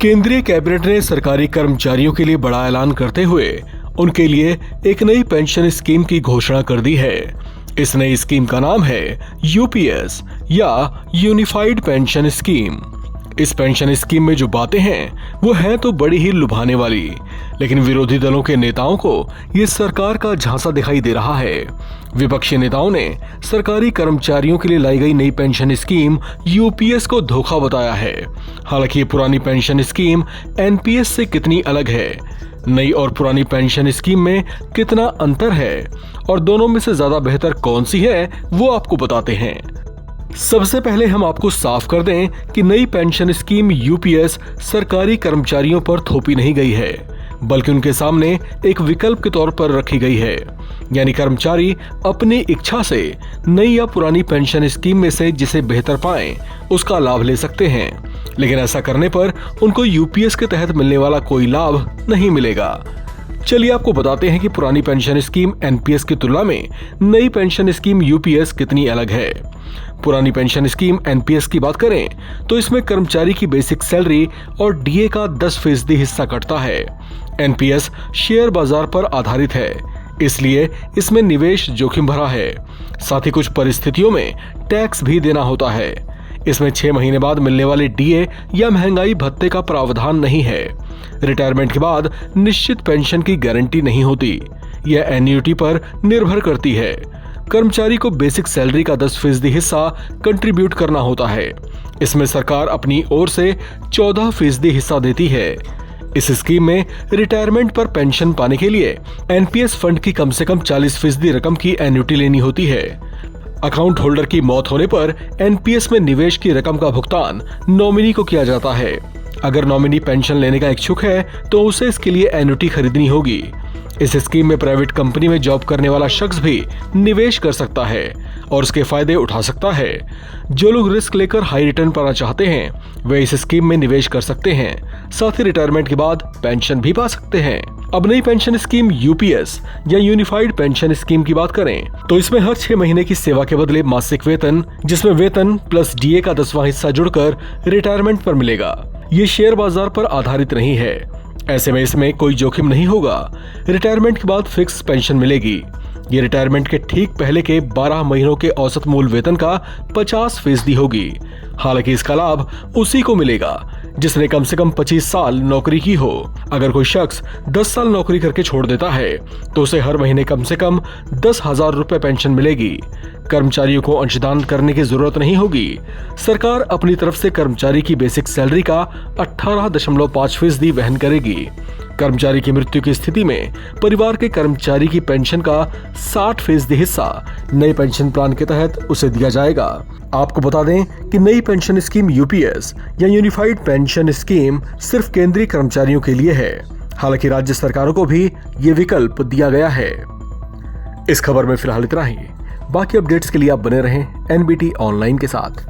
केंद्रीय कैबिनेट ने सरकारी कर्मचारियों के लिए बड़ा ऐलान करते हुए उनके लिए एक नई पेंशन स्कीम की घोषणा कर दी है। इस नई स्कीम का नाम है यूपीएस या यूनिफाइड पेंशन स्कीम। इस पेंशन स्कीम में जो बातें हैं वो हैं तो बड़ी ही लुभाने वाली, लेकिन विरोधी दलों के नेताओं को ये सरकार का झांसा दिखाई दे रहा है। विपक्षी नेताओं ने सरकारी कर्मचारियों के लिए लाई गई नई पेंशन स्कीम यूपीएस को धोखा बताया है। हालांकि ये पुरानी पेंशन स्कीम एनपीएस से कितनी अलग है, नई और पुरानी पेंशन स्कीम में कितना अंतर है और दोनों में से ज्यादा बेहतर कौन सी है, वो आपको बताते हैं। सबसे पहले हम आपको साफ कर दें कि नई पेंशन स्कीम यूपीएस सरकारी कर्मचारियों पर थोपी नहीं गई है, बल्कि उनके सामने एक विकल्प के तौर पर रखी गई है। यानी कर्मचारी अपनी इच्छा से नई या पुरानी पेंशन स्कीम में से जिसे बेहतर पाएं उसका लाभ ले सकते हैं, लेकिन ऐसा करने पर उनको यूपीएस के तहत मिलने वाला कोई लाभ नहीं मिलेगा। चलिए आपको बताते हैं कि पुरानी पेंशन स्कीम एनपीएस की तुलना में नई पेंशन स्कीम यूपीएस कितनी अलग है। पुरानी पेंशन स्कीम एनपीएस की बात करें तो इसमें कर्मचारी की बेसिक सैलरी और डीए का 10% हिस्सा कटता है। एनपीएस शेयर बाजार पर आधारित है, इसलिए इसमें निवेश जोखिम भरा है। साथ ही कुछ परिस्थितियों में टैक्स भी देना होता है। इसमें 6 महीने बाद मिलने वाले डीए या महंगाई भत्ते का प्रावधान नहीं है। रिटायरमेंट के बाद निश्चित पेंशन की गारंटी नहीं होती, यह एन्युटी पर निर्भर करती है। कर्मचारी को बेसिक सैलरी का 10% हिस्सा कंट्रीब्यूट करना होता है। इसमें सरकार अपनी ओर से 14% हिस्सा देती है। इस स्कीम में रिटायरमेंट पर पेंशन पाने के लिए एनपीएस फंड की कम से कम 40% रकम की एन्युटी लेनी होती है। अकाउंट होल्डर की मौत होने पर एनपीएस में निवेश की रकम का भुगतान नॉमिनी को किया जाता है। अगर नॉमिनी पेंशन लेने का इच्छुक है तो उसे इसके लिए एन्युटी खरीदनी होगी। इस स्कीम में प्राइवेट कंपनी में जॉब करने वाला शख्स भी निवेश कर सकता है और उसके फायदे उठा सकता है। जो लोग रिस्क लेकर हाई रिटर्न पाना चाहते हैं वे इस स्कीम में निवेश कर सकते हैं। साथ ही रिटायरमेंट के बाद पेंशन भी पा सकते हैं। अब नई पेंशन स्कीम यूपीएस या यूनिफाइड पेंशन स्कीम की बात करें तो इसमें हर 6 महीने की सेवा के बदले मासिक वेतन, जिसमें वेतन प्लस डीए का 10वां हिस्सा जुड़कर रिटायरमेंट पर मिलेगा। ये शेयर बाजार पर आधारित नहीं है, ऐसे में इसमें कोई जोखिम नहीं होगा। रिटायरमेंट के बाद फिक्स पेंशन मिलेगी। ये रिटायरमेंट के ठीक पहले के 12 महीनों के औसत मूल वेतन का 50% होगी। हालांकि इसका लाभ उसी को मिलेगा जिसने कम से कम 25 साल नौकरी की हो। अगर कोई शख्स 10 साल नौकरी करके छोड़ देता है तो उसे हर महीने कम से कम 10,000 रुपए पेंशन मिलेगी। कर्मचारियों को अंशदान करने की जरूरत नहीं होगी। सरकार अपनी तरफ से कर्मचारी की बेसिक सैलरी का 18.5% वहन करेगी। कर्मचारी की मृत्यु की स्थिति में परिवार के कर्मचारी की पेंशन का 60% हिस्सा नए पेंशन प्लान के तहत उसे दिया जाएगा। आपको बता दें कि नई पेंशन स्कीम यूपीएस या यूनिफाइड पेंशन स्कीम सिर्फ केंद्रीय कर्मचारियों के लिए है। हालांकि राज्य सरकारों को भी ये विकल्प दिया गया है। इस खबर में फिलहाल इतना ही। बाकी अपडेट्स के लिए आप बने रहें एनबीटी ऑनलाइन के साथ।